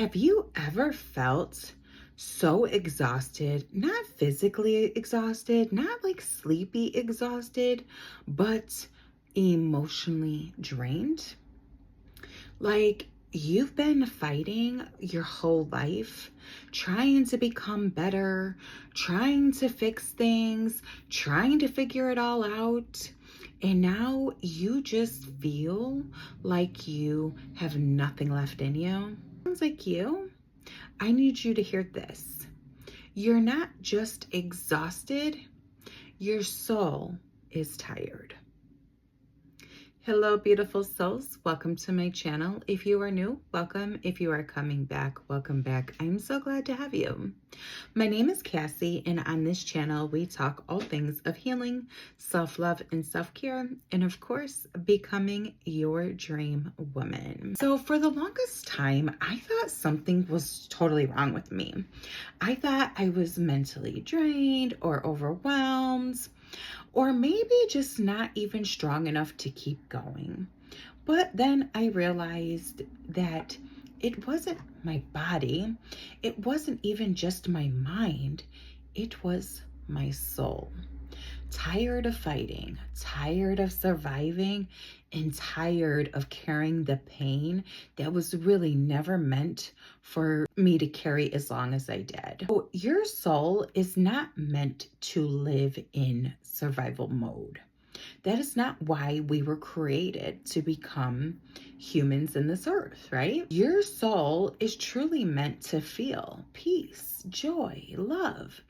Have you ever felt so exhausted, not physically exhausted, not like sleepy exhausted, but emotionally drained? Like you've been fighting your whole life, trying to become better, trying to fix things, trying to figure it all out. And now you just feel like you have nothing left in you. Sounds like you. I need you to hear this. You're not just exhausted, your soul is tired. Hello, beautiful souls. Welcome to my channel. If you are new, welcome. If you are coming back, welcome back. I'm so glad to have you. My name is Cassie, and on this channel, we talk all things of healing, self-love, and self-care, and of course, becoming your dream woman. So for the longest time, I thought something was totally wrong with me. I thought I was mentally drained or overwhelmed, or maybe just not even strong enough to keep going. But then I realized that it wasn't my body, it wasn't even just my mind, it was my soul. Tired of fighting, tired of surviving, and tired of carrying the pain that was really never meant for me to carry as long as I did. So your soul is not meant to live in survival mode. That is not why we were created, to become humans in this earth, right? Your soul is truly meant to feel peace, joy, love,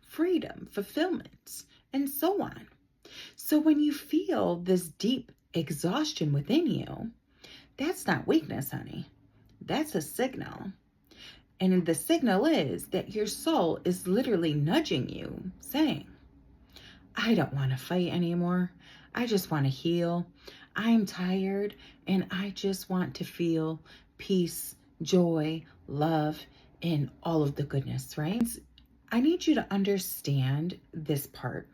freedom, fulfillment, and so on. So when you feel this deep exhaustion within you, that's not weakness, honey. That's a signal. And the signal is that your soul is literally nudging you, saying, I don't want to fight anymore. I just want to heal. I'm tired and I just want to feel peace, joy, love, and all of the goodness, right? I need you to understand this part.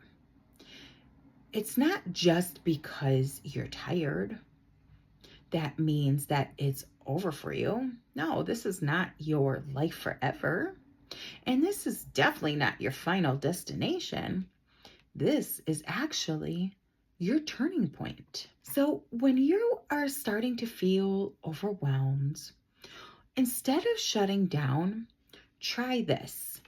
It's not just because you're tired that means that it's over for you. No, this is not your life forever. And this is definitely not your final destination. This is actually your turning point. So when you are starting to feel overwhelmed, instead of shutting down, try this.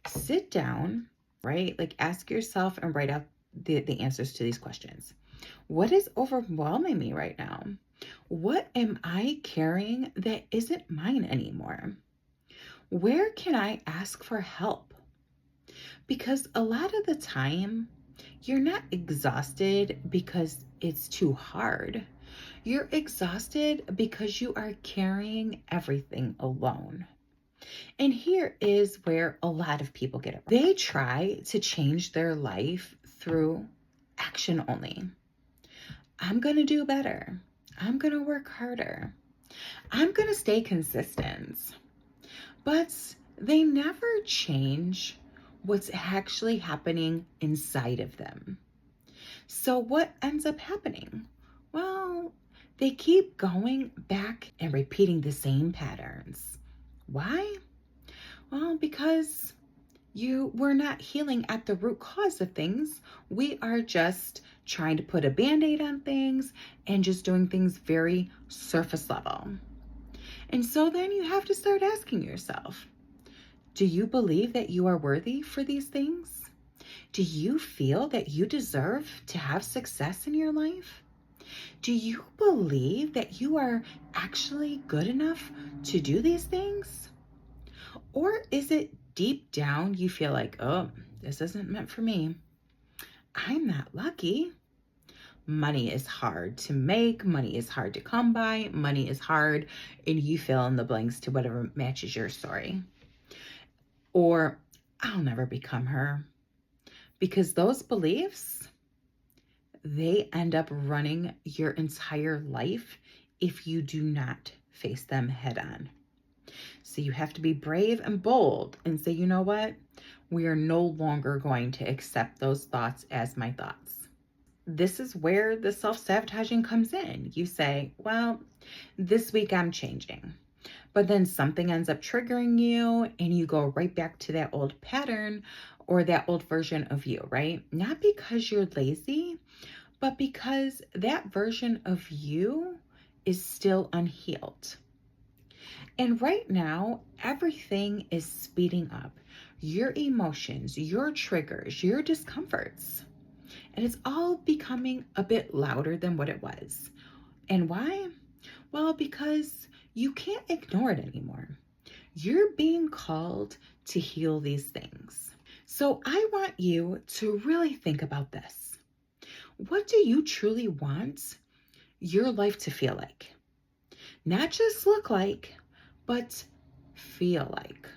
Sit down, right? Like ask yourself and write out the answers to these questions. What is overwhelming me right now? What am I carrying that isn't mine anymore? Where can I ask for help? Because a lot of the time, you're not exhausted because it's too hard. You're exhausted because you are carrying everything alone. And here is where a lot of people get it. They try to change their life through action only. I'm going to do better. I'm going to work harder. I'm going to stay consistent. But they never change what's actually happening inside of them. So what ends up happening? Well, they keep going back and repeating the same patterns. Why? Well, because we're not healing at the root cause of things. We are just trying to put a band-aid on things and just doing things very surface level. And so then you have to start asking yourself, do you believe that you are worthy for these things? Do you feel that you deserve to have success in your life? Do you believe that you are actually good enough to do these things? Or is it deep down you feel like, oh, this isn't meant for me. I'm not lucky. Money is hard to make. Money is hard to come by. Money is hard, and you fill in the blanks to whatever matches your story. Or I'll never become her. Because those beliefs, they end up running your entire life if you do not face them head on. So you have to be brave and bold and say, you know what? We are no longer going to accept those thoughts as my thoughts. This is where the self-sabotaging comes in. You say, well, this week I'm changing, but then something ends up triggering you and you go right back to that old pattern or that old version of you, right? Not because you're lazy, but because that version of you is still unhealed. And right now, everything is speeding up. Your emotions, your triggers, your discomforts. And it's all becoming a bit louder than what it was. And why? Well, because you can't ignore it anymore. You're being called to heal these things. So I want you to really think about this. What do you truly want your life to feel like? Not just look like, but feel like.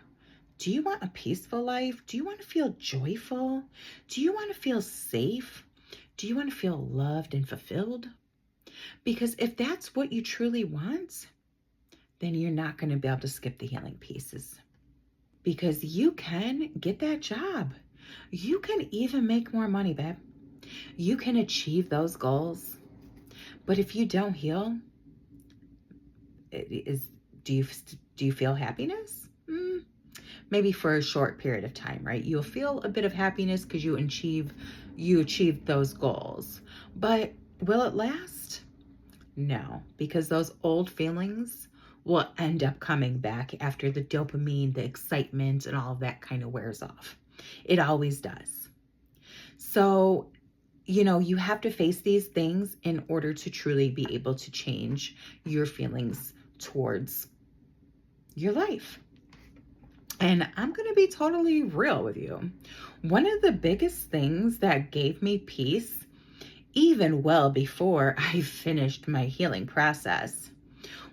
Do you want a peaceful life? Do you want to feel joyful? Do you want to feel safe? Do you want to feel loved and fulfilled? Because if that's what you truly want, then you're not going to be able to skip the healing pieces. Because you can get that job. You can even make more money, babe. You can achieve those goals. But if you don't heal, do you feel happiness? Maybe for a short period of time, right? You'll feel a bit of happiness because you achieved those goals. But will it last? No, because those old feelings will end up coming back after the dopamine, the excitement, and all of that kind of wears off. It always does. So, you have to face these things in order to truly be able to change your feelings towards your life. And I'm going to be totally real with you. One of the biggest things that gave me peace, even well before I finished my healing process,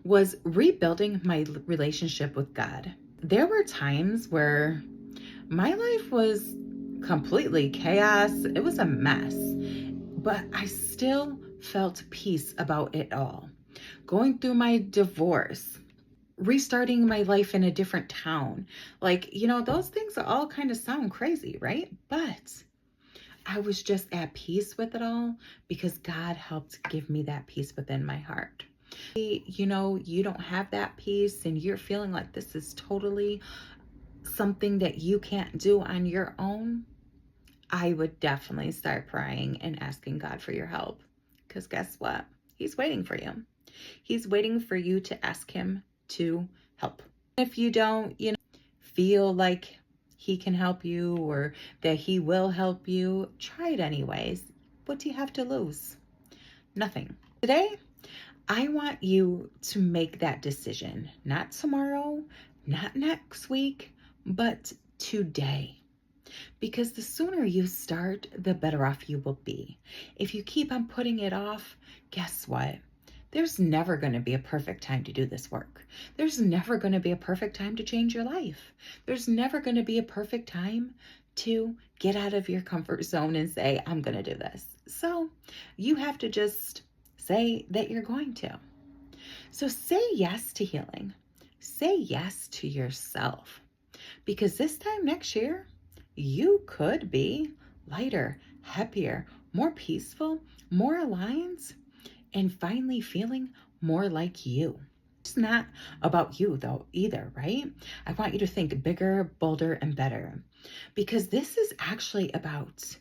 was rebuilding my relationship with God. There were times where my life was completely chaos. It was a mess, but I still felt peace about it all. Going through my divorce, restarting my life in a different town. Those things all kind of sound crazy, right? But I was just at peace with it all because God helped give me that peace within my heart. You don't have that peace and you're feeling like this is totally something that you can't do on your own. I would definitely start praying and asking God for your help. Because guess what? He's waiting for you. He's waiting for you to ask him to help. If you don't, feel like he can help you or that he will help you, try it anyways. What do you have to lose? Nothing. Today, I want you to make that decision. Not tomorrow, not next week, but today. Because the sooner you start, the better off you will be. If you keep on putting it off, guess what? There's never going to be a perfect time to do this work. There's never going to be a perfect time to change your life. There's never going to be a perfect time to get out of your comfort zone and say, I'm going to do this. So you have to just say that you're going to. So say yes to healing. Say yes to yourself. Because this time next year, you could be lighter, happier, more peaceful, more aligned, and finally feeling more like you. It's not about you though either, right? I want you to think bigger, bolder, and better, because this is actually about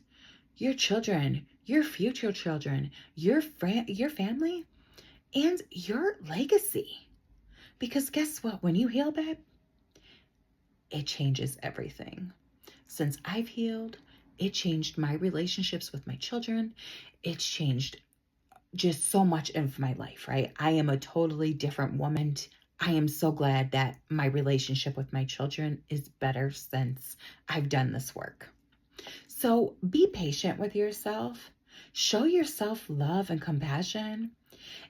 your children, your future children, your family, and your legacy. Because guess what? When you heal, babe, it changes everything. Since I've healed, it changed my relationships with my children. It's changed just so much of my life, right? I am a totally different woman. I am so glad that my relationship with my children is better since I've done this work. So be patient with yourself. Show yourself love and compassion,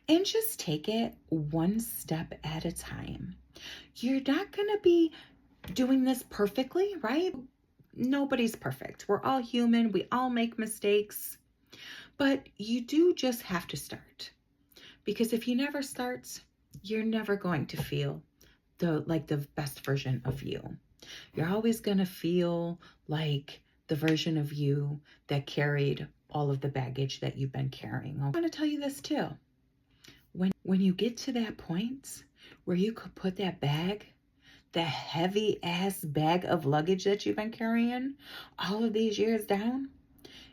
and just take it one step at a time. You're not going to be doing this perfectly, right? Nobody's perfect. We're all human. We all make mistakes. But you do just have to start. Because if you never start, you're never going to feel the best version of you. You're always going to feel like the version of you that carried all of the baggage that you've been carrying. I want to tell you this too. When you get to that point, where you could put that bag, the heavy ass bag of luggage that you've been carrying all of these years down,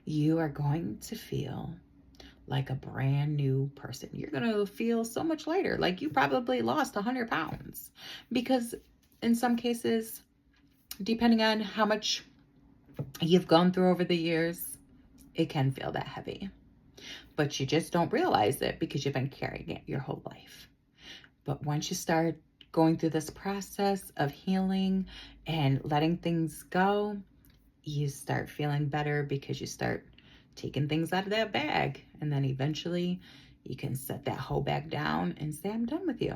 you are going to feel like a brand new person. You're going to feel so much lighter. Like you probably lost 100 pounds, because in some cases, depending on how much you've gone through over the years, it can feel that heavy, but you just don't realize it because you've been carrying it your whole life. But once you start going through this process of healing and letting things go, you start feeling better because you start taking things out of that bag. And then eventually you can set that whole bag down and say, I'm done with you.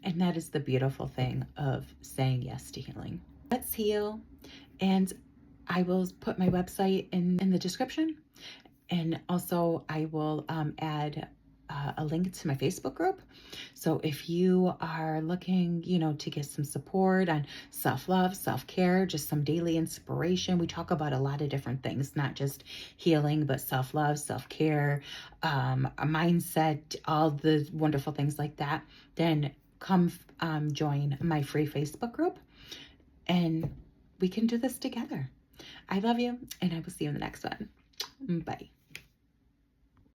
And that is the beautiful thing of saying yes to healing. Let's heal. And I will put my website in the description. And also I will add a link to my Facebook group. So if you are looking, to get some support on self-love, self-care, just some daily inspiration, we talk about a lot of different things, not just healing, but self-love, self-care, a mindset, all the wonderful things like that, then come join my free Facebook group and we can do this together. I love you, and I will see you in the next one. Bye.